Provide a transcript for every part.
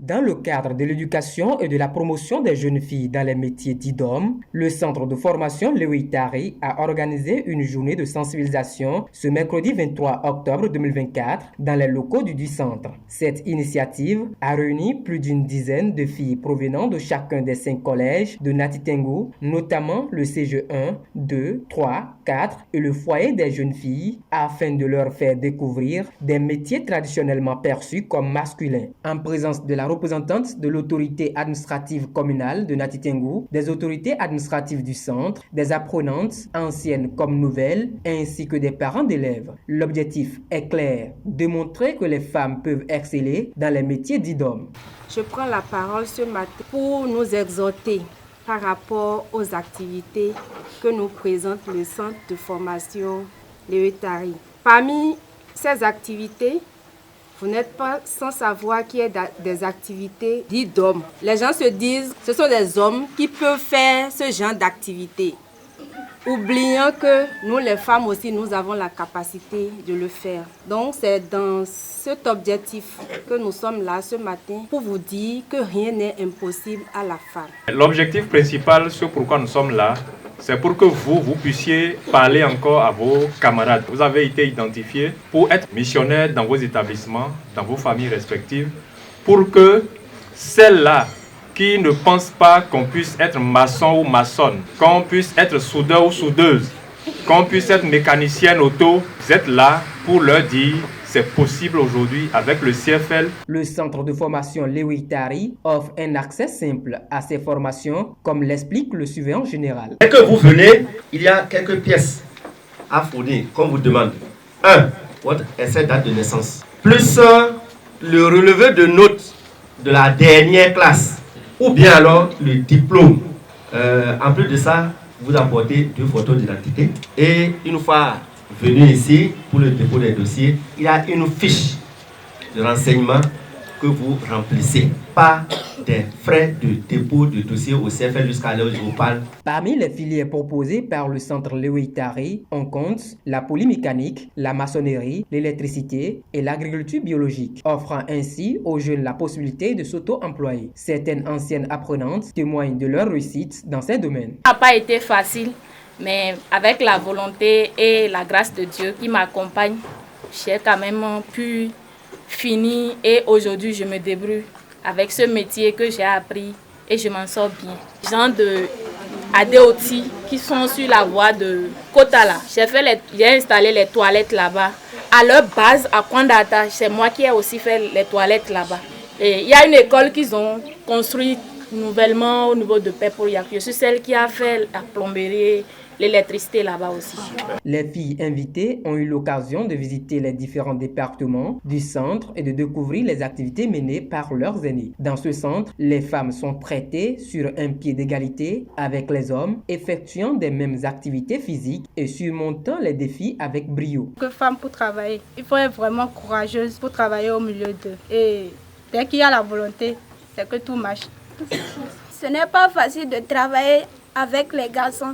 Dans le cadre de l'éducation et de la promotion des jeunes filles dans les métiers dits d'hommes, le centre de formation Léoï Tari a organisé une journée de sensibilisation ce mercredi 23 octobre 2024 dans les locaux du centre. Cette initiative a réuni plus d'une dizaine de filles provenant de chacun des 5 collèges de Nati Tengou, notamment le CG 1, 2, 3, 4 et le foyer des jeunes filles, afin de leur faire découvrir des métiers traditionnellement perçus comme masculins. En présence de la représentante de l'autorité administrative communale de Nati Tengou, des autorités administratives du centre, des apprenantes, anciennes comme nouvelles, ainsi que des parents d'élèves. L'objectif est clair, de montrer que les femmes peuvent exceller dans les métiers dits d'hommes. Je prends la parole ce matin pour nous exhorter par rapport aux activités que nous présente le centre de formation Léoï Tari. Parmi ces activités, vous n'êtes pas sans savoir qu'il y a des activités dites d'hommes. Les gens se disent que ce sont des hommes qui peuvent faire ce genre d'activités, oubliant que nous les femmes aussi, nous avons la capacité de le faire. Donc c'est dans cet objectif que nous sommes là ce matin pour vous dire que rien n'est impossible à la femme. L'objectif principal, ce pourquoi nous sommes là, c'est pour que vous puissiez parler encore à vos camarades. Vous avez été identifiés pour être missionnaires dans vos établissements, dans vos familles respectives, pour que celles-là qui ne pensent pas qu'on puisse être maçon ou maçonne, qu'on puisse être soudeur ou soudeuse, qu'on puisse être mécanicienne auto, vous êtes là pour leur dire c'est possible aujourd'hui avec le CFL. Le centre de formation Léoï Tari offre un accès simple à ces formations, comme l'explique le surveillant général. Dès que vous venez, il y a quelques pièces à fournir, comme vous demande. 1. Votre essai date de naissance. Plus le relevé de notes de la dernière classe. Ou bien alors le diplôme. En plus de ça, vous apportez 2 photos d'identité. Et une fois venu ici pour le dépôt des dossiers, il y a une fiche de renseignement que vous remplissez. Pas des frais de dépôt de dossier au CFL jusqu'à l'heure où je vous parle. Parmi les filières proposées par le centre Léoï Tari, on compte la polymécanique, la maçonnerie, l'électricité et l'agriculture biologique, offrant ainsi aux jeunes la possibilité de s'auto-employer. Certaines anciennes apprenantes témoignent de leur réussite dans ces domaines. Ça n'a pas été facile, mais avec la volonté et la grâce de Dieu qui m'accompagne, j'ai quand même pu finir et aujourd'hui je me débrouille avec ce métier que j'ai appris et je m'en sors bien. Les gens de Adéoti qui sont sur la voie de Kotala, j'ai installé les toilettes là-bas. À leur base, à Kwandata, c'est moi qui ai aussi fait les toilettes là-bas. Et il y a une école qu'ils ont construite nouvellement au niveau de Pepouriac. Je suis celle qui a fait la plomberie, l'électricité là-bas aussi. Les filles invitées ont eu l'occasion de visiter les différents départements du centre et de découvrir les activités menées par leurs aînés. Dans ce centre, les femmes sont traitées sur un pied d'égalité avec les hommes, effectuant des mêmes activités physiques et surmontant les défis avec brio. Que femme pour travailler, il faut être vraiment courageuse pour travailler au milieu d'eux. Et dès qu'il y a la volonté, c'est que tout marche. Ce n'est pas facile de travailler avec les garçons.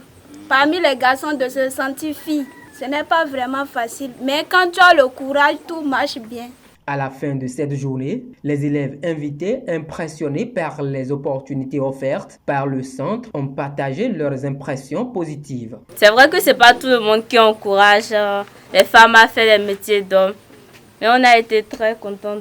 Parmi les garçons, de se sentir fille, ce n'est pas vraiment facile. Mais quand tu as le courage, tout marche bien. À la fin de cette journée, les élèves invités, impressionnés par les opportunités offertes par le centre, ont partagé leurs impressions positives. C'est vrai que ce n'est pas tout le monde qui encourage les femmes à faire les métiers d'hommes. Mais on a été très contents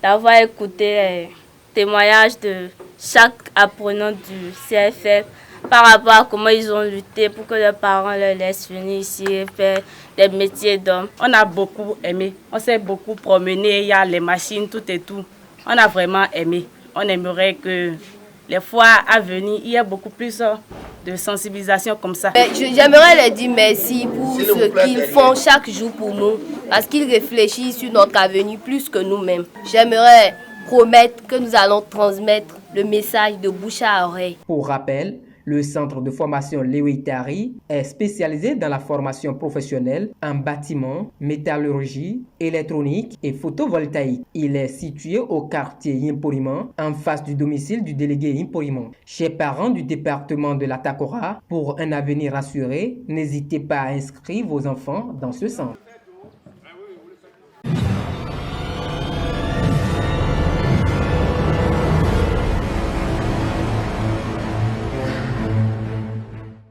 d'avoir écouté les témoignages de chaque apprenant du CFL par rapport à comment ils ont lutté pour que leurs parents leur laissent venir ici et faire des métiers d'hommes. On a beaucoup aimé, on s'est beaucoup promené, il y a les machines, tout et tout. On a vraiment aimé. On aimerait que les fois à venir, il y ait beaucoup plus de sensibilisation comme ça. J'aimerais leur dire merci pour ce qu'ils font chaque jour pour nous, parce qu'ils réfléchissent sur notre avenir plus que nous-mêmes. J'aimerais promettre que nous allons transmettre le message de bouche à oreille. Pour rappel, le centre de formation Léoï Tari est spécialisé dans la formation professionnelle en bâtiment, métallurgie, électronique et photovoltaïque. Il est situé au quartier Yimporima, en face du domicile du délégué Yimporima. Chers parents du département de la Takora, pour un avenir assuré, n'hésitez pas à inscrire vos enfants dans ce centre.